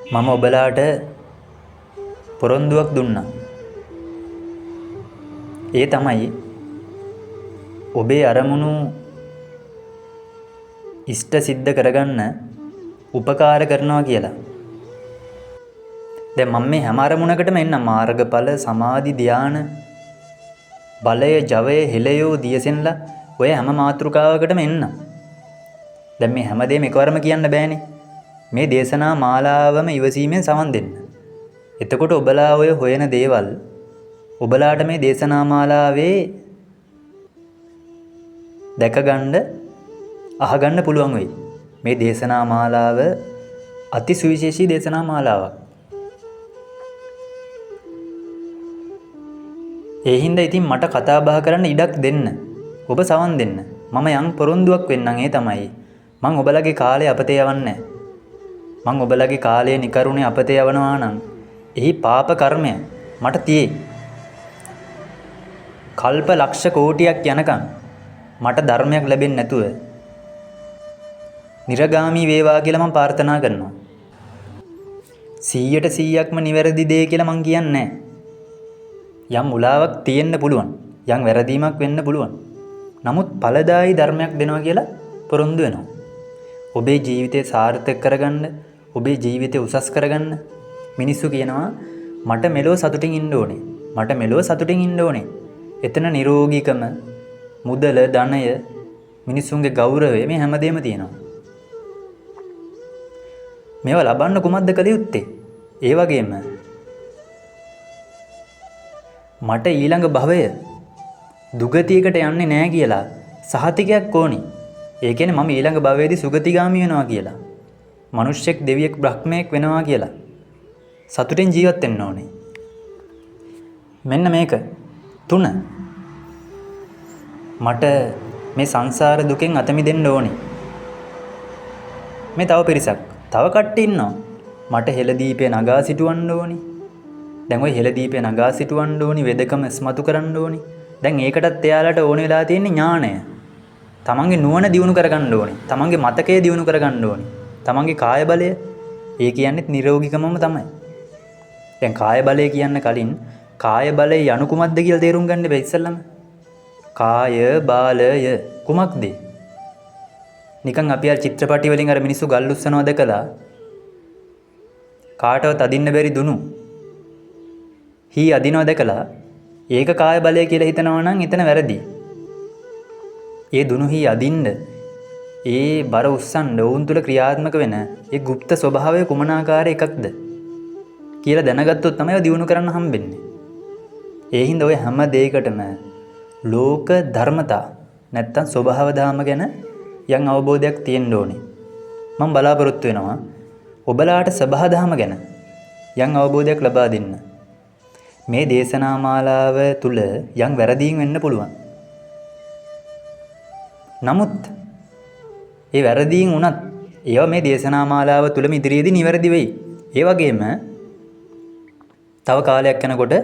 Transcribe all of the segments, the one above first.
මම ඔබලාට පොරොන්දුවක් දුන්නා. ඒ තමයි ඔබේ අරමුණු ඉෂ්ට සිද්ධ කරගන්න උපකාර කරනවා කියලා. දැන් මම මේ හැම අරමුණකටම එන්න මාර්ගඵල සමාධි ධාන බලය ජවය හෙළයෝ දියසෙන්ලා ඔය හැම මාතෘකාවකටම එන්න. දැන් මේ හැමදේම එකවරම කියන්න බෑනේ. මේ දේශනා මාලාවම ඉවසීමෙන් සමන් දෙන්න. එතකොට ඔබලා ඔය හොයන දේවල් ඔබලාට මේ දේශනා මාලාවේ දැකගන්න අහගන්න පුළුවන් වෙයි. මේ දේශනා මාලාව අති සුවිශේෂී දේශනා මාලාවක්. ඒ හින්දා ඉතින් මට කතා බහ කරන්න ඉඩක් දෙන්න. ඔබ සවන් දෙන්න. මම යම් පොරොන්දුවක් වෙන්නම්. ඒ තමයි මං ඔබලගේ කාලේ අපතේ යවන්නේ නැහැ. මං ඔබලගේ කාලය නිකරුණේ අපතේ යවනවා නම් එහි පාප කර්මය මට තියේ. කල්ප ලක්ෂ කෝටියක් යනකම් මට ධර්මයක් ලැබෙන්නේ නැතුව නිරගාමී වේවා කියලා මම ප්‍රාර්ථනා කරනවා. 100%ක්ම නිවැරදි දේ කියලා මං කියන්නේ නැහැ. යම් මුලාවක් තියෙන්න පුළුවන්. යම් වැරදීමක් වෙන්න පුළුවන්. නමුත් ඵලදායී ධර්මයක් දෙනවා කියලා පොරොන්දු වෙනවා. ඔබේ ජීවිතය සාර්ථක කරගන්න, ඔබේ ජීවිතය උසස් කරගන්න මිනිස්සු කියනවා මට මෙලෝ සතුටින් ඉන්න ඕනේ. මට මෙලෝ සතුටින් ඉන්න ඕනේ. එතන නිරෝගීකම, මුදල, ධනය, මිනිස්සුන්ගේ ගෞරවය මේ හැමදේම තියෙනවා. මේවා ලබන්න කුමක්ද කළ යුත්තේ? ඒ වගේම මට ඊළඟ භවය දුගතියකට යන්නේ නැහැ කියලා සහතිකයක් ඕනි. ඒ කියන්නේ මම ඊළඟ භවයේදී සුගතිගාමී වෙනවා කියලා. මිනිස්සෙක්, දෙවියෙක්, බ්‍රහ්මයෙක් වෙනවා කියලා. සතුටින් ජීවත් වෙන්න ඕනේ. මෙන්න මේක 3. මට මේ සංසාර දුකෙන් අත මිදෙන්න ඕනේ. මේ තව පිරිසක්, තව කට්ටිය ඉන්නවා. මට හෙළදීපේ නගා සිටවන්න ඕනේ. දැන් ওই හෙළදීපේ නගා සිටවන්න ඕනේ, වෙදකම ස්මතු කරන්න ඕනේ. දැන් ඒකටත් එයාලට ඕන වෙලා තියෙන්නේ ඥාණය. තමන්ගේ නුවණ දියුණු කරගන්න ඕනේ. තමන්ගේ මතකය දියුණු කරගන්න ඕනේ. තමන්ගේ කාය බලය, ඒ කියන්නේත් නිරෝගීකමම තමයි. දැන් කාය බලය කියන්න කලින් කාය බලය යනු කුමක්ද කියලා තේරුම් ගන්න බෑ ඉස්සෙල්ලම. කාය බාලය කුමක්ද? නිකන් අපි අර චිත්‍රපටි වලින් අර මිනිස්සු ගල් උස්සනවා දැකලා කාටවත් අදින්න බැරි දුනු හී අදිනවා දැකලා ඒක කාය බලය කියලා හිතනවා නම් එතන වැරදි. ඒ දුනු හී අදින්න, ඒ බර උස්සන්න ඔවුන් තුල ක්‍රියාත්මක වෙන ඒ গুপ্ত ස්වභාවය කුමන ආකාර එකක්ද කියලා දැනගත්තොත් තමයි දියුණු කරන්න හම්බෙන්නේ. ඒ හින්දා ඔය හැම දෙයකටම ලෝක ධර්මතා නැත්තම් ස්වභාව ධර්ම ගැන යම් අවබෝධයක් තියෙන්න ඕනේ. මම බලාපොරොත්තු වෙනවා ඔබලාට ස්වභාව ධර්ම ගැන යම් අවබෝධයක් ලබා දෙන්න. මේ දේශනා මාලාව තුල යම් වැරදීම් වෙන්න පුළුවන්. නමුත් ඒ වැරදීම් වුණත් ඒවා මේ දේශනා මාලාව තුලම ඉදිරියේදී නිවැරදි වෙයි. ඒ වගේම තව කාලයක් යනකොට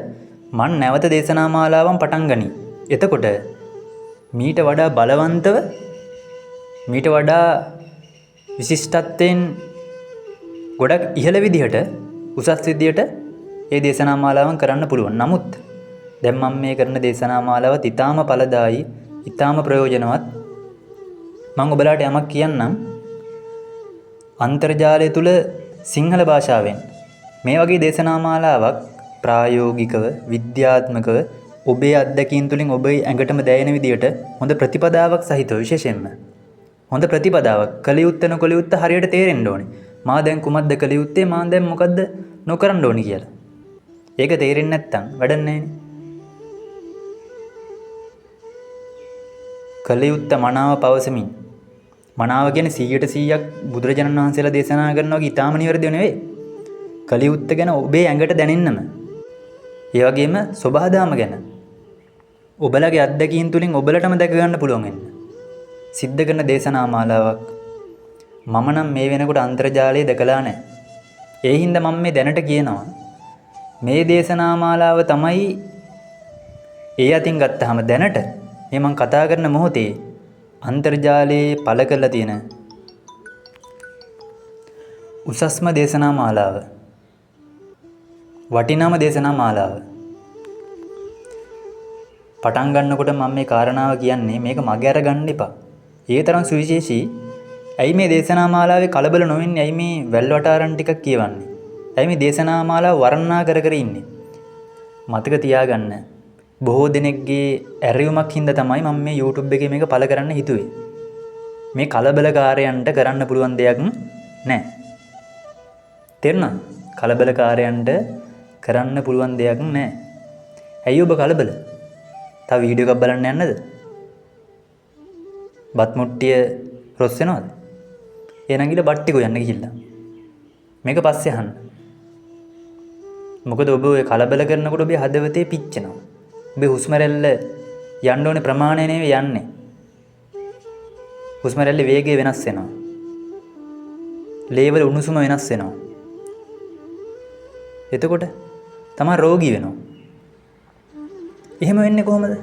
මන් නැවත දේශනා මාලාවන් පටන් ගනි. එතකොට මීට වඩා බලවන්තව, මීට වඩා විශිෂ්ටත්වයෙන් ගොඩක් ඉහළ විදිහට, උසස් විදිහට ඒ දේශනා මාලාවන් කරන්න පුළුවන්. නමුත් දැන් මම මේ කරන දේශනා මාලාවත් ඊටාම ඵලදායී, ඊටාම ප්‍රයෝජනවත්. මම ඔබලාට යමක් කියන්නම්. අන්තර්ජාලය තුල සිංහල භාෂාවෙන් මේ වගේ දේශනා මාලාවක් ප්‍රායෝගිකව, විද්‍යාත්මකව ඔබේ අත්දැකීම් තුලින් ඔබේ ඇඟටම දැනෙන විදියට හොඳ ප්‍රතිපදාවක් සහිතව, විශේෂයෙන්ම හොඳ ප්‍රතිපදාවක්, කළ යුත්තේ නොකළ යුත්තේ හරියට තේරෙන්න ඕනේ. මා දැන් කුමක්ද කළ යුත්තේ, මා දැන් මොකද්ද නොකරන්න ඕනේ කියලා. ඒක තේරෙන්නේ නැත්නම් වැඩක් නැහැ. කළ යුත්තේ මනාව පවසමින්, මනාව කියන්නේ 100%ක් බුදුරජාණන් වහන්සේලා දේශනා කරනවා වගේ ඊටාම නිවැරදිව නෙවෙයි. කළ යුත්තේ ගැන ඔබේ ඇඟට දැනෙන්නම. ඒ වගේම සබහාදාම ගැන ඔබලගේ අත්දැකීම් තුලින් ඔබලටම දැක ගන්න පුළුවන් වෙන්න. සිද්ධ කරන දේශනා මාලාවක්. මම නම් මේ වෙනකොට අන්තර්ජාලය දැකලා නැහැ. ඒ හින්දා මම මේ දැනට කියනවා මේ දේශනා මාලාව තමයි ඒ අතින් ගත්තාම දැනට මේ මම කතා කරන මොහොතේ අන්තර්ජාලයේ පළ කරලා තියෙන උසස්ම දේශනා මාලාව. වටිනාම දේශනා මාලාව. පටන් ගන්නකොට මම මේ කාරණාව කියන්නේ මේක මගේ අර ගන්න එපා. ඒ තරම් සුවිශේෂී. ඇයි මේ දේශනා මාලාවේ කලබල නොවෙන්නේ? ඇයි මේ වැල්වටාරන් ටිකක් කියවන්නේ? ඇයි මේ දේශනා මාලාව වර්ණනා කර කර ඉන්නේ? මතක තියාගන්න. බොහෝ දෙනෙක්ගේ ඇරියුමක් හින්දා තමයි මම මේ YouTube එකේ මේක පළ කරන්න හිතුවේ. මේ කලබලකාරයන්ට කරන්න පුළුවන් දෙයක් නැහැ. තේරුණාද? කලබලකාරයන්ට කරන්න පුළුවන් දෙයක් නැහැ. ඇයි ඔබ කලබල? තව වීඩියෝ එකක් බලන්න යන්නද? බත් මුට්ටිය රොස් වෙනවද? එහෙනම් ගිහලා බත් ටික යන්න ගිහිල්ලා. මේක පස්සේ අහන්න. මොකද ඔබ ඔය කලබල කරනකොට ඔබේ හදවතේ පිච්චෙනවා. ඔබේ හුස්ම රැල්ල යන්න ඕනේ ප්‍රමාණය නෙවෙයි යන්නේ. හුස්ම රැල්ලේ වේගය වෙනස් වෙනවා. ලේවල උණුසුම වෙනස් වෙනවා. එතකොට තමයි රෝගී වෙනවා. එහෙම වෙන්නේ කොහොමද?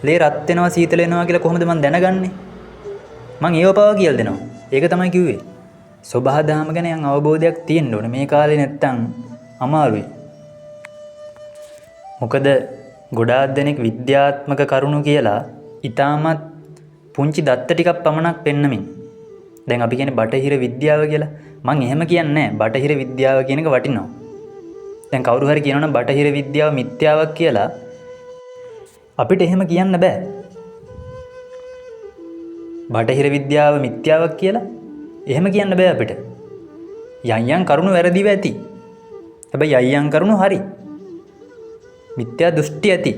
ලේ රත් වෙනවා සීතල වෙනවා කියලා කොහොමද මම දැනගන්නේ? මං ඒව පාව කියලා දෙනවා. ඒක තමයි කිව්වේ. සබහා දහම ගැන යම් අවබෝධයක් තියෙන්න ඕනේ. මේ කාලේ නැත්තම් අමාරුයි. මොකද ගොඩාක් දෙනෙක් විද්‍යාත්මක කරුණු කියලා ඊටමත් පුංචි දත්ත ටිකක් පමණක් පෙන්නමින්. දැන් අපි කියන්නේ බටහිර විද්‍යාව කියලා. මං එහෙම කියන්නේ නැහැ. බටහිර විද්‍යාව කියන එක වටිනවා. දැන් කවුරු හරි කියනවනම් බටහිර විද්‍යාව මිත්‍යාවක් කියලා අපිට එහෙම කියන්න බෑ. බටහිර විද්‍යාව මිත්‍යාවක් කියලා එහෙම කියන්න බෑ අපිට. යම් කරුණු වැරදිව ඇති. හැබැයි යම් කරුණු හරි. මිත්‍යා දෘෂ්ටි ඇති.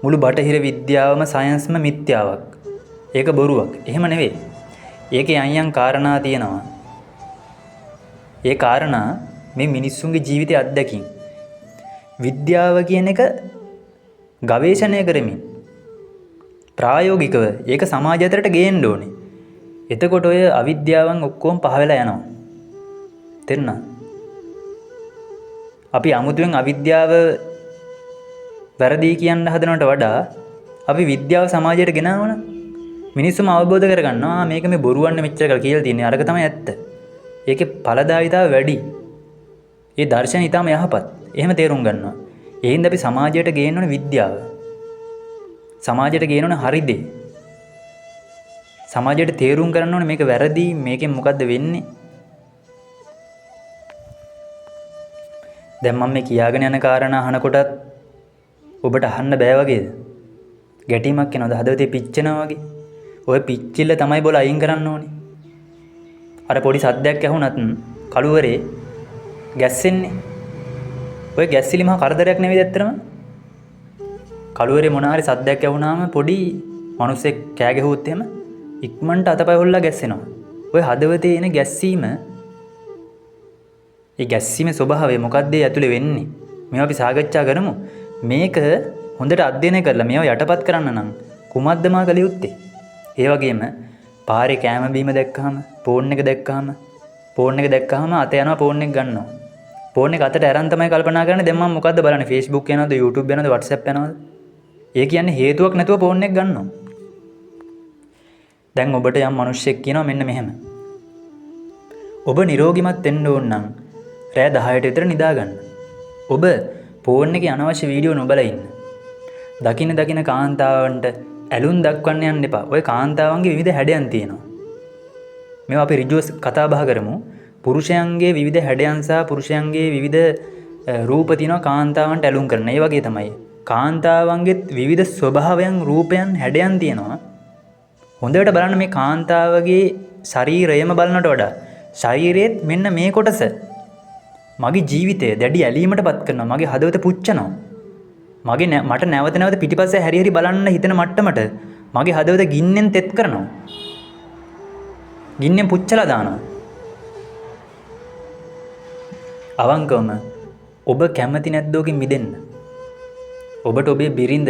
මුළු බටහිර විද්‍යාවම සයන්ස්ම මිත්‍යාවක්. ඒක බොරුවක්. එහෙම නෙවෙයි. ඒකේ යම් කාරණා තියෙනවා. ඒ කාරණා මේ මිනිස්සුන්ගේ ජීවිතයේ අත්දැකීම්. විද්‍යාව කියන එක ගවේෂණය කරමින් ප්‍රායෝගිකව ඒක සමාජ අතරට ගේන්න ඕනේ. එතකොට ඔය අවිද්‍යාවන් ඔක්කොම පහ වෙලා යනවා. තේරුණා? අපි අමුතුවෙන් අවිද්‍යාව වැරදි කියන්න හදනවට වඩා අපි විද්‍යාව සමාජයට ගෙනාවනම් මිනිස්සුම අවබෝධ කරගන්නවා මේක මේ බොරුවන්නේ මෙච්චර කල් කියලා තියෙන්නේ. අරක තමයි ඇත්ත. ඒකේ ඵලදායීතාව වැඩි. ඒ දර්ශන ඊටම යහපත්. එහෙම තේරුම් ගන්නවා. ඒ හින්දා අපි සමාජයට ගේන්න ඕනේ විද්‍යාව. සමාජයට ගේන්න ඕනේ හරි දේ. සමාජයට තේරුම් කරන්න ඕනේ මේක වැරදි, මේකෙන් මොකද්ද වෙන්නේ. දැන් මම මේ කියාගෙන යන කාරණා අහනකොටත් ඔබට අහන්න බෑ වගේද? ගැටීමක් එනවද? හදවතේ පිච්චෙනවා වගේ. ඔය පිච්චිල්ල තමයි බොල අයින් කරන්න ඕනේ. අර පොඩි සද්දයක් ඇහුණත් කළුවරේ ගැස්සෙන්නේ. ඔය ගැස්සිලි මහා කරදරයක් නෙවෙයි ඇත්තටම. කළුවරේ මොන හරි සද්දයක් ඇහුණාම පොඩි මිනිස්සෙක් කෑ ගැහුවොත් එහෙම ඉක්මනට අතපය හොල්ලා ගැස්සෙනවා. ඔය හදවතේ එන ගැස්සීම ඒ ගැස්සීමේ ස්වභාවය මොකක්ද ඒ ඇතුලේ වෙන්නේ? මේවා අපි සාකච්ඡා කරමු. මේක හොඳට අධ්‍යයනය කරලා මේවා යටපත් කරන්න නම් කුමක්ද මා කළ යුත්තේ? ඒ වගේම පාරේ කෑම බීම දැක්කහම, ෆෝන් එක දැක්කහම අත යනවා ෆෝන් එක ගන්නවා. ෆෝන් එක අතට අරන් තමයි කල්පනා කරන්නේ දැන් මම මොකද්ද බලන්නේ? Facebook යනවද, YouTube යනවද, WhatsApp යනවද? ඒ කියන්නේ හේතුවක් නැතුව ෆෝන් එක ගන්නවා. දැන් ඔබට යම් මිනිස්සෙක් කියනවා මෙන්න මෙහෙම. ඔබ නිරෝගිමත් වෙන්න ඕන නම් රෑ 10ට විතර නිදා ගන්න. ඔබ ෆෝන් එකේ අනවශ්‍ය වීඩියෝ නොබලා ඉන්න. දකින්න කාන්තාවන්ට ඇලුම් දක්වන්න යන්න එපා. ඔය කාන්තාවන්ගේ විවිධ හැඩයන් තියෙනවා. මේවා අපි ඍජුව කතා බහ කරමු. පුරුෂයන්ගේ විවිධ හැඩයන් සහ පුරුෂයන්ගේ විවිධ රූප තියෙනවා කාන්තාවන්ට ඇලුම් කරන. ඒ වගේ තමයි කාන්තාවන්ගේ විවිධ ස්වභාවයන්, රූපයන්, හැඩයන් තියෙනවා. හොඳට බලන්න මේ කාන්තාවගේ ශරීරයම බලනට වඩා ශරීරයේත් මෙන්න මේ කොටස මගේ ජීවිතය දැඩි ඇලීමටපත් කරනවා. මගේ හදවත පුච්චනවා. මට නැවත පිටිපස්සේ හැරි බලන්න හිතෙන මට්ටමට මගේ හදවත ගින්නෙන් තෙත් කරනවා. ගින්නෙන් පුච්චලා දානවා. අවංකවම ඔබ කැමති නැද්ද ඔකින් මිදෙන්න? ඔබට ඔබේ බිරිඳ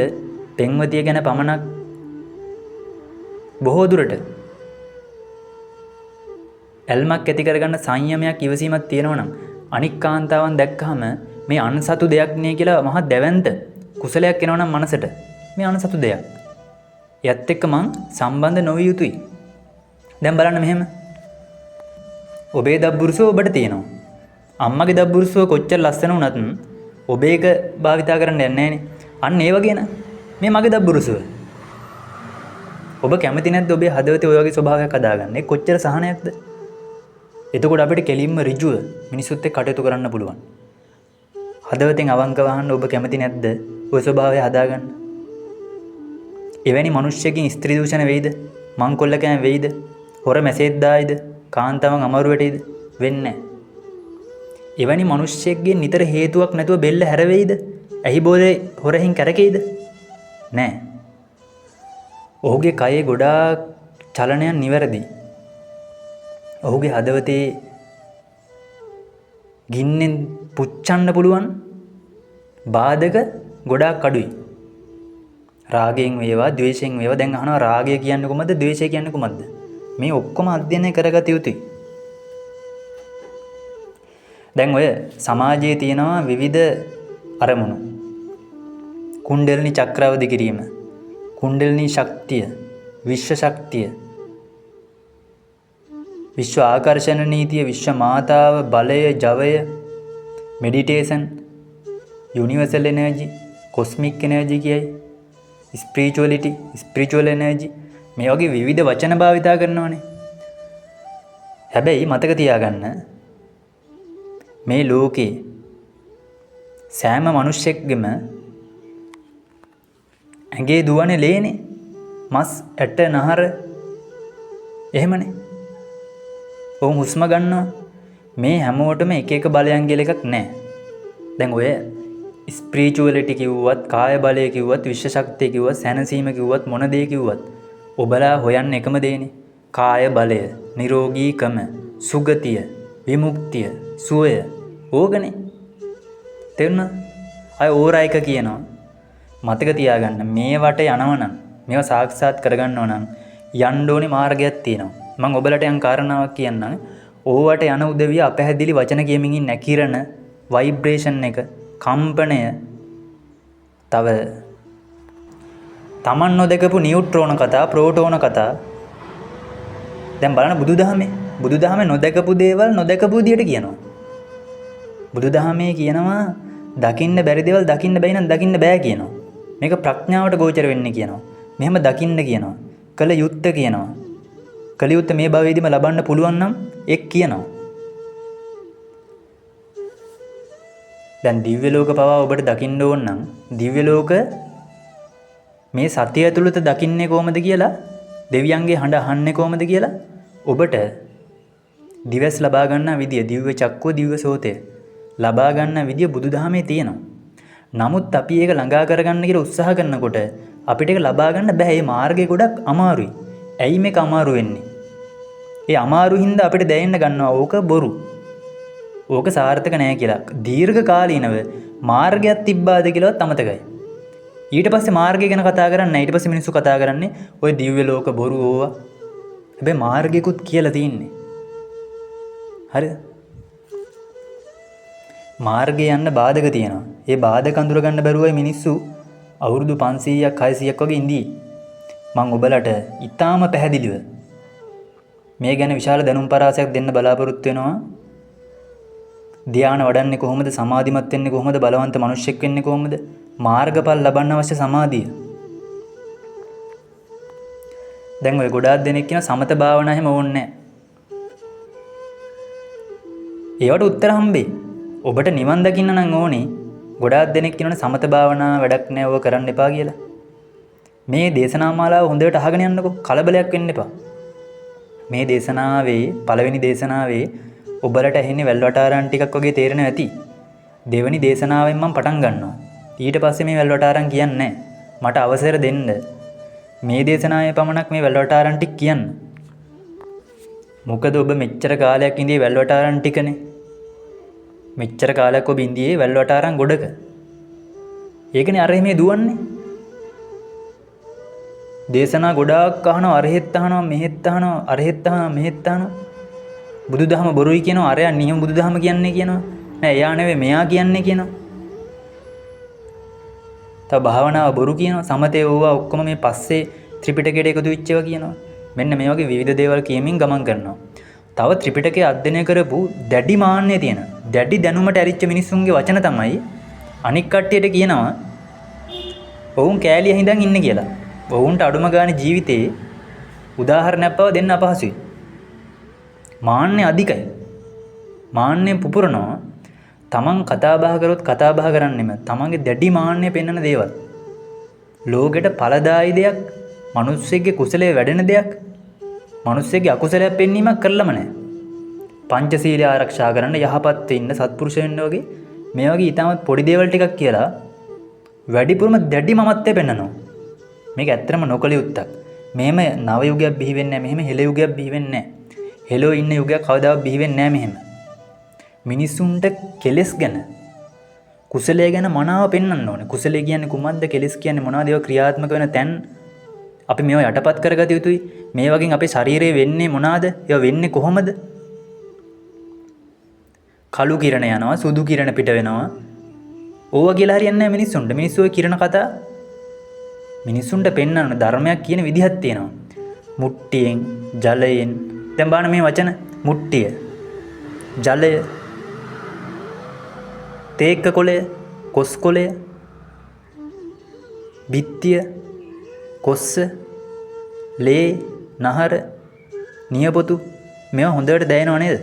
පෙන්වතිය ගැන පමණක් බොහෝ දුරට ඇල්මක් ඇති කරගන්න සංයමයක්, ඉවසීමක් තියෙනවා නම් අනික් කාන්තාවන් දැක්කහම මේ අන්සතු දෙයක් නේ කියලා මහා දැවැන්ත කුසලයක් එනවා නම් මනසට මේ අන්සතු දෙයක්. යත් එක්ක මං සම්බන්ධ නොවිය යුතුයි. දැන් බලන්න මෙහෙම. ඔබේ දබ්බුරුසුව ඔබට තියෙනවා. අම්මගේ දබ්බුරුසුව කොච්චර ලස්සන වුණත් ඔබ ඒක භාවිතා කරන්න යන්නේ නැහනේ. අන්න ඒ වගේ න මේ මගේ දබ්බුරුසුව. ඔබ කැමති නැද්ද ඔබේ හදවතේ ඔය වගේ ස්වභාවයක් හදාගන්න? ඒ කොච්චර සහනයක්ද? එතකොට අපිට කෙලින්ම ඍජුව මිනිසුත් එක්ක කටයුතු කරන්න පුළුවන්. හදවතෙන් අවංකව අහන්න ඔබ කැමති නැද්ද ඔය ස්වභාවය හදාගන්න? එවැනි මිනිස්සෙකින් ස්ත්‍රී දූෂණ වෙයිද? මංකොල්ල කෑම වෙයිද? හොර මැසේජ් දායිද? කාන්තාවන් අමාරු වැටෙයිද? වෙන්නේ නැහැ. එවැනි මිනිස්සෙක්ගෙන් නිතර හේතුවක් නැතුව බෙල්ල හැරෙයිද? ඇහි බෝලේ හොරහින් කැරකෙයිද? නැහැ. ඔහුගේ කයේ ගොඩාක් චලනයන් නිවැරදි. ඔහුගේ හදවතේ ගින්නෙන් පුච්චන්න පුළුවන් බාධක ගොඩාක් අඩුයි. රාගයෙන් වේවා ද්වේෂයෙන් වේවා. දැන් අහනවා රාගය කියන්නේ කොහොමද? ද්වේෂය කියන්නේ කොහොමද? මේ ඔක්කොම අධ්‍යයනය කරගත යුතුයි. දැන් ඔය සමාජයේ තියෙනවා විවිධ අරමුණු. කුණ්ඩලිනී චක්‍රවර්ති කිරීම, කුණ්ඩලිනී ශක්තිය, විශ්ව ශක්තිය, විශ්ව ආකර්ෂණ නීතිය, විශ්ව මාතාව, බලය, ජවය, meditation, universal energy, cosmic energy කියයි, ස්පිරිචුවලිටි, ස්පිරිචුවල් එනර්ජි, මේ වගේ විවිධ වචන භාවිතා කරනවානේ. හැබැයි මතක තියාගන්න මේ ලෝකේ සෑම මිනිස්සෙක්ගෙම ඇඟේ දුවන්නේ ලේනේ. මස් ඇට නහර එහෙමනේ. ඔවුන් හුස්ම ගන්නවා. මේ හැමෝටම එක එක බලයන් කියලා එකක් නැහැ. දැන් ඔය ස්පිරිචුවලිටි කිව්වත්, කාය බලය කිව්වත්, විශ්ව ශක්තිය කිව්වත්, සැනසීම කිව්වත්, මොන දේ කිව්වත් ඔබලා හොයන්නේ එකම දේනේ. කාය බලය, නිරෝගීකම, සුගතිය, විමුක්තිය, සුවය. ඕකනේ. තේරුණා? අය ඕරයික කියනවා. මතක තියාගන්න මේවට යනවනම්, මේවා සාක්ෂාත් කරගන්නව නම් යන්න ඕනේ මාර්ගයක් තියෙනවා. මම ඔබලට යම් කාරණාවක් කියන්නම්. ඕවට යන උදවිය අපැහැදිලි වචන කියමින් ඉන්නේ කිරණ, ভাইබ්‍රේෂන් එක, කම්පණය, තව තමන් නොදකපු නියුට්‍රෝන කතා, ප්‍රෝටෝන කතා. දැන් බලන්න බුදුදහමේ නොදකපු දේවල් නොදකපු විදියට කියනවා. බුදුදහමේ කියනවා දකින්න බැරි දේවල් දකින්න බැයි නම් දකින්න බෑ කියනවා. මේක ප්‍රඥාවට ගෝචර වෙන්නේ කියනවා. මෙහෙම දකින්න කියනවා. කල යුත්තේ කියනවා. කල යුත්තේ මේ භවයේදීම ලබන්න පුළුවන් නම් එක් කියනවා. දැන් දිව්‍ය ලෝක පවා ඔබට දකින්න ඕන නම් දිව්‍ය ලෝක මේ සතිය ඇතුළත දකින්නේ කොහොමද කියලා, දෙවියන්ගේ හඬ අහන්නේ කොහොමද කියලා ඔබට දිවස් ලබා ගන්න විදිය, දිව්‍ය චක්කුව, දිව්‍ය සෝතය ලබා ගන්න විදිය බුදුදහමේ තියෙනවා. නමුත් අපි ඒක ළඟා කරගන්න කියලා උත්සාහ කරනකොට අපිට ඒක ලබා ගන්න බෑ. මේ මාර්ගය ගොඩක් අමාරුයි. ඇයි මේක අමාරු වෙන්නේ? ඒ අමාරු හින්දා අපිට දැනෙන්න ගන්නවා ඕක බොරු. ඕක සාර්ථක නෑ කියලා. දීර්ඝ කාලීනව මාර්ගයක් තිබ්බාද කියලාවත් අමතකයි. ඊට පස්සේ මාර්ගය ගැන කතා කරන්නේ නැහැ. ඊට පස්සේ මිනිස්සු කතා කරන්නේ ওই දිව්‍ය ලෝක බොරු ඕවා. හැබැයි මාර්ගයකුත් කියලා තියෙන්නේ. හරිද? මාර්ගය යන්න බාධක තියෙනවා. ඒ බාධක අඳුර ගන්න බැරුවයි මිනිස්සු අවුරුදු 500ක් 600ක් වගේ ඉඳී. මම ඔබලට ඊටාම පැහැදිලිව මේ ගැන විශාල දැනුම් පරාසයක් දෙන්න බලාපොරොත්තු වෙනවා. ධ්‍යාන වඩන්නේ කොහොමද? සමාධිමත් වෙන්නේ කොහොමද? බලවන්ත මිනිස්සෙක් වෙන්නේ කොහොමද? මාර්ගඵල ලබන්න අවශ්‍ය සමාධිය. දැන් ඔය ගොඩාක් දෙනෙක් කියන සමත භාවනා එහෙම ඕනේ නැහැ. ඒවට උත්තර හම්බෙයි. ඔබට නිවන් දකින්න නම් ඕනේ. ගොඩාක් දෙනෙක් කියනවනේ සමත භාවනා වැඩක් නැහැ, ඔය කරන්න එපා කියලා. මේ දේශනා මාලාව හොඳට අහගෙන යන්නකෝ. කලබලයක් වෙන්න එපා. මේ දේශනාවේ පළවෙනි දේශනාවේ ඔබලට ඇහෙන්නේ වැල්වටාරම් ටිකක් වගේ තේරෙනවා ඇති. දෙවෙනි දේශනාවෙන් මම පටන් ගන්නවා. ඊට පස්සේ මේ වැල්වටාරම් කියන්නේ නැහැ. මට අවසර දෙන්න. මේ දේශනාවේ පමණක් මේ වැල්වටාරම් ටික කියන්න. මොකද ඔබ මෙච්චර කාලයක් ඉඳී වැල්වටාරම් ටිකනේ. මෙච්චර කාලයක් ඔබ ඉඳී වැල්වටාරම් ගොඩක. ඒකනේ අර එහෙම දුවන්නේ. දේශනා ගොඩාක් අහනවා, අරහෙත් අහනවා, මෙහෙත් අහනවා, අරහෙත් අහනවා, මෙහෙත් අහනවා. බුදුදහම බොරුයි කියනවා. අරයා නියම බුදුදහම කියන්නේ කියනවා. නෑ එයා නෙවෙයි මෙයා කියන්නේ කියනවා. තව භාවනාව බොරු කියනවා. සමතේ ඕවා ඔක්කොම මේ පස්සේ ත්‍රිපිටකයට එකතු වෙච්ච ඒවා කියනවා. මෙන්න මේ වගේ විවිධ දේවල් කියමින් ගමන් කරනවා. තව ත්‍රිපිටකය අධ්‍යයනය කරපු දැඩි මාන්නය තියෙන දැඩි දැනුමට ඇරිච්ච මිනිස්සුන්ගේ වචන තමයි අනික් කට්ටියට කියනවා ඔවුන් කෑලිය හිඳන් ඉන්න කියලා. ඔවුන්ට අඩුම ගානේ ජීවිතේ උදාහරණයක් බව දෙන්න අපහසුයි. මාන්නය අධිකයි. මාන්නය පුපුරනවා. තමන් කතා බහ කරොත් කතා බහ කරන්නෙම තමන්ගේ දැඩි මාන්නය පෙන්වන දේවල්. ලෝකෙට ඵලදායී දෙයක්, මිනිස්සෙක්ගේ කුසලයේ වැඩෙන දෙයක්, මිනිස්සෙක්ගේ අකුසලයක් පෙන්වීමක් කරලම නැහැ. පංචශීලය ආරක්ෂා කරන්න යහපත් වෙන්න සත්පුරුෂ වෙන්න වගේ මේ වගේ ඊටමත් පොඩි දේවල් ටිකක් කියලා වැඩිපුරම දැඩි මමත්වය පෙන්වනවා. මේක ඇත්තටම නොකල යුත්තක්. මෙහෙම නව යුගයක් බිහි වෙන්නේ නැහැ. මෙහෙම හෙළ යුගයක් බිහි වෙන්නේ නැහැ. හෙළෝ ඉන්න යුගයක් කවදාවත් බිහි වෙන්නේ නැහැ මෙහෙම. මිනිසුන්ට කෙලෙස් ගැන කුසලයේ ගැන මනාව පෙන්වන්න ඕනේ. කුසලයේ කියන්නේ කුමක්ද? කෙලෙස් කියන්නේ මොනවද? ඒවා ක්‍රියාත්මක වෙන තැන් අපි මේවා යටපත් කරගත යුතුයි. මේ වගේ අපේ ශරීරයේ වෙන්නේ මොනවාද? ඒවා වෙන්නේ කොහොමද? කළු කිරණ යනවා, සුදු කිරණ පිට වෙනවා. ඕවා කියලා හරියන්නේ නැහැ මිනිස්සුන්ට. මිනිස්සු ඔය කිරණ කතා මිනිස්සුන්ට පෙන්වන්න ධර්මයක් කියන විදිහක් තියෙනවා. මුට්ටියෙන්, ජලයෙන්. දැන් බලන්න මේ වචන මුට්ටිය, ජලය, තේක්ක කොළය, කොස් කොළය, බිත්තිය, කොස්ස, ලේ, නහර, නියපොතු මේවා හොඳට දැනෙනව නේද?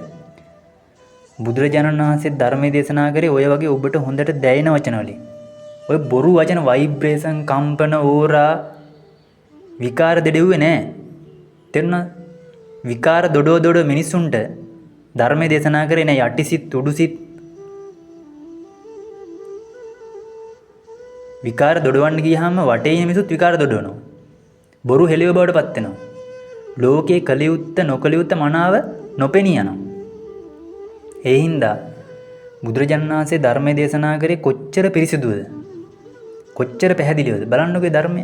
බුදුරජාණන් වහන්සේ ධර්මයේ දේශනා කරේ ඔය වගේ ඔබට හොඳට දැනෙන වචන වලින්. ඔය බොරු වචන වයිබ්‍රේෂන්, කම්පන, ඕරා, විකාර දෙඩෙව්වේ නෑ. තේරුණා? විකාර දොඩෝ මිනිසුන්ට ධර්මයේ දේශනා කරේ නෑ යටිසිත, උඩුසිත. විකාර දොඩවන්න ගියාම වටේ ඉන්න මිනිස්සුත් විකාර දොඩවනවා. බොරු හෙළිව බවට පත් වෙනවා. ලෝකේ කලියුත්ත නොකලියුත්ත මනාව නොපෙනී යනවා. ඒ හින්දා බුදුරජාණන් වහන්සේ ධර්මයේ දේශනා කරේ කොච්චර පිරිසිදුද? කොච්චර පැහැදිලිවද? බලන්නකෝ ධර්මය.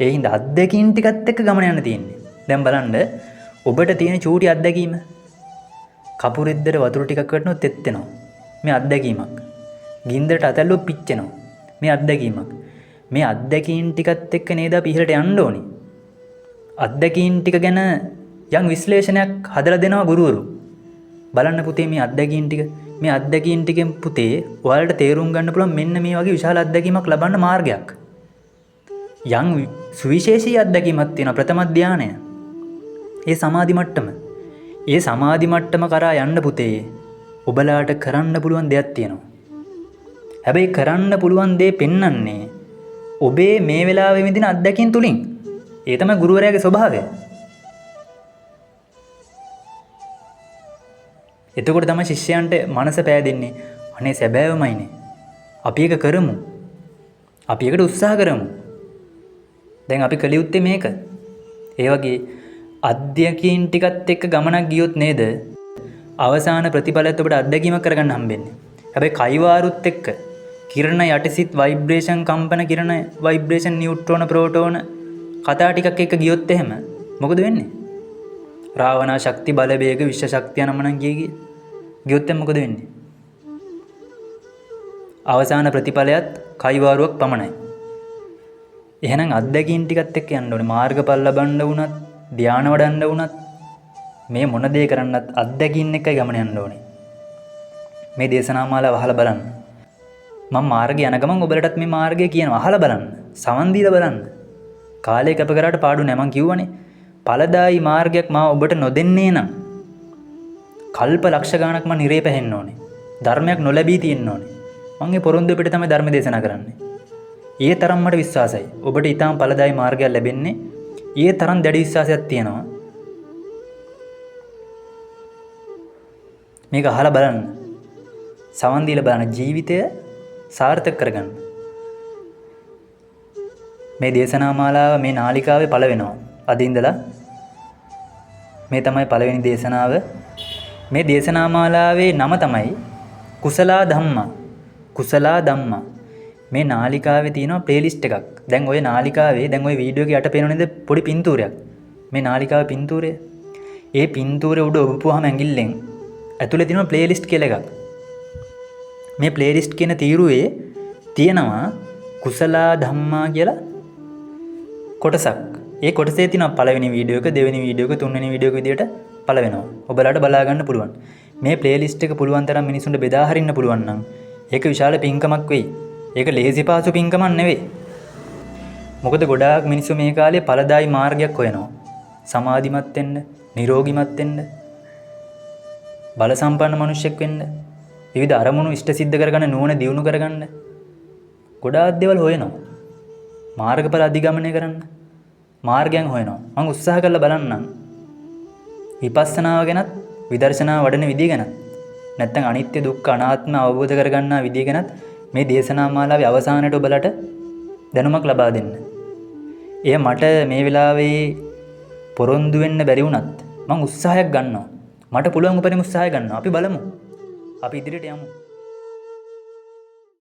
ඒ හින්දා අත්දැකීම් ටිකත් එක්ක ගමන යන්න තියෙන්නේ. දැන් බලන්න ඔබට තියෙන චූටි අත්දැකීම. කපුරෙද්දට වතුර ටිකක් වටනොත් තෙත් වෙනවා. මේ අත්දැකීමක්. ගින්දරට අතල්ලුව පිච්චෙනවා. මේ අත්දැකීමක්. මේ අත්දැකීම් ටිකත් එක්ක නේද අපි ඉහළට යන්න ඕනි. අත්දැකීම් ටික ගැන යම් විශ්ලේෂණයක් හදලා දෙනවා ගුරුවරු. බලන්න පුතේ මේ අත්දැකීම් ටික. මේ අත්දැකීම් ටිකෙන් පුතේ ඔයාලට තේරුම් ගන්න පුළුවන් මෙන්න මේ වගේ විශාල අත්දැකීමක් ලබන්න මාර්ගයක්. යම් සුවිශේෂී අත්දැකීමක් තියෙනවා ප්‍රථම ධානය. ඒ සමාධි මට්ටම. ඒ සමාධි මට්ටම කරා යන්න පුතේ ඔබලාට කරන්න පුළුවන් දෙයක් තියෙනවා. හැබැයි කරන්න පුළුවන් දේ පෙන්වන්නේ ඔබේ මේ වෙලාවේ විඳින අත්දැකීම් තුලින්. ඒ තමයි ගුරුවරයාගේ ස්වභාවය. එතකොට තමයි ශිෂ්‍යයන්ට මනස පෑදෙන්නේ. අනේ සැබෑවමයිනේ. අපි එක කරමු. අපි එකට උත්සාහ කරමු. දැන් අපි කළ යුත්තේ මේක. ඒ වගේ අධ්‍යක්ීම් ටිකත් එක්ක ගමනක් ගියොත් නේද අවසාන ප්‍රතිඵලයත් ඔබට අත්දැකීමක් කරගන්න හම්බෙන්නේ. හැබැයි කයිවාරුත් එක්ක කිරණ යටිසිත වයිබ්‍රේෂන් කම්පන කිරණ වයිබ්‍රේෂන් නියුට්‍රෝන ප්‍රෝටෝන කතා ටිකක් එක්ක ගියොත් එහෙම මොකද වෙන්නේ? රාවණා ශක්ති බලවේග විශ්ව ශක්තිය නමනම් ගියොත් මොකද වෙන්නේ? අවසාන ප්‍රතිඵලයත් කයිවාරුවක් පමණයි. එහෙනම් අත්දැකීම් ටිකත් එක්ක යන්න ඕනේ. මාර්ගඵල ලබන්න වුණත්, ධානය වඩන්න වුණත්, මේ මොන දේ කරන්නත් අත්දැකීම් එකයි ගමන යන්න ඕනේ. මේ දේශනා මාලාව අහලා බලන්න. මම මාර්ගය යන ගමන් ඔබලටත් මේ මාර්ගය කියනවා. අහලා බලන්න. සමන් දීලා බලන්න. කාලය කැප කරාට පාඩු නෑ. මං කිව්වනේ. ඵලදායි මාර්ගයක් මා ඔබට නොදෙන්නේ නම් කල්ප ලක්ෂ ගාණක් මම නිරේ පැහෙන්න ඕනේ. ධර්මයක් නොලැබී තියෙන්න ඕනේ. මම ඒ පොරොන්දු පිට තමයි ධර්ම දේශනා කරන්නේ. ඊයේ තරම් මට විශ්වාසයි. ඔබට ඊටාම් ඵලදායි මාර්ගයක් ලැබෙන්නේ. ඊයේ තරම් දැඩි විශ්වාසයක් තියෙනවා. මේක අහලා බලන්න. සමන් දීලා බලන්න. ජීවිතය සාර්ථක කරගන්න. මේ දේශනා මාලාව මේ නාලිකාවේ පළ වෙනවා. අද ඉඳලා මේ තමයි පළවෙනි දේශනාව. මේ දේශනා මාලාවේ නම තමයි කුසලා ධම්මා. කුසලා ධම්මා. මේ නාලිකාවේ තියෙනවා ප්ලේලිස්ට් එකක්. දැන් ওই නාලිකාවේ දැන් ওই වීඩියෝ එක යට පේනව නේද පොඩි පින්තූරයක්. මේ නාලිකාවේ පින්තූරය. ඒ පින්තූරේ උඩ ඔබපුවාම ඇඟිල්ලෙන් ඇතුලේ තියෙනවා ප්ලේලිස්ට් කියලා එකක්. මේ ප්ලේලිස්ට් කියන තීරුවේ තියෙනවා කුසලා ධම්මා කියලා කොටසක්. ඒ කොටසේ තියෙනවා පළවෙනි වීඩියෝ එක, දෙවෙනි වීඩියෝ එක, තුන්වෙනි වීඩියෝ එක විදියට පළ වෙනවා. ඔබලාට බලා ගන්න පුළුවන්. මේ ප්ලේලිස්ට් එක පුළුවන් තරම් මිනිසුන්ට බෙදා හරින්න පුළුවන් නම් ඒක විශාල පින්කමක් වෙයි. ඒක ලේසි පාසු පින්කමක් නෙවෙයි. මොකද ගොඩාක් මිනිස්සු මේ කාලේ ඵලදායි මාර්ගයක් හොයනවා. සමාධිමත් වෙන්න, නිරෝගිමත් වෙන්න, බල සම්පන්න මිනිසෙක් වෙන්න, විවිධ අරමුණු ඉෂ්ට සිද්ධ කරගන්න, නුවණ දියුණු කරගන්න ගොඩාක් දේවල් හොයනවා. මාර්ගඵල අධිගමනය කරන්න මාර්ගයන් හොයනවා. මම උත්සාහ කරලා බලන්නම්. විපස්සනාව ගැනත්, විදර්ශනාව වඩන විදිය ගැනත්, නැත්නම් අනිත්‍ය දුක්ඛ අනාත්ම අවබෝධ කරගන්නා විදිය ගැනත් මේ දේශනා මාලාවේ අවසානයේ ඔබලට දැනුමක් ලබා දෙන්න. එය මට මේ වෙලාවේ පොරොන්දු වෙන්න බැරි වුණත් මම උත්සාහයක් ගන්නවා. මට පුළුවන් උපරිම උත්සාහය ගන්නවා. අපි බලමු. අපි ඉදිරියට යමු.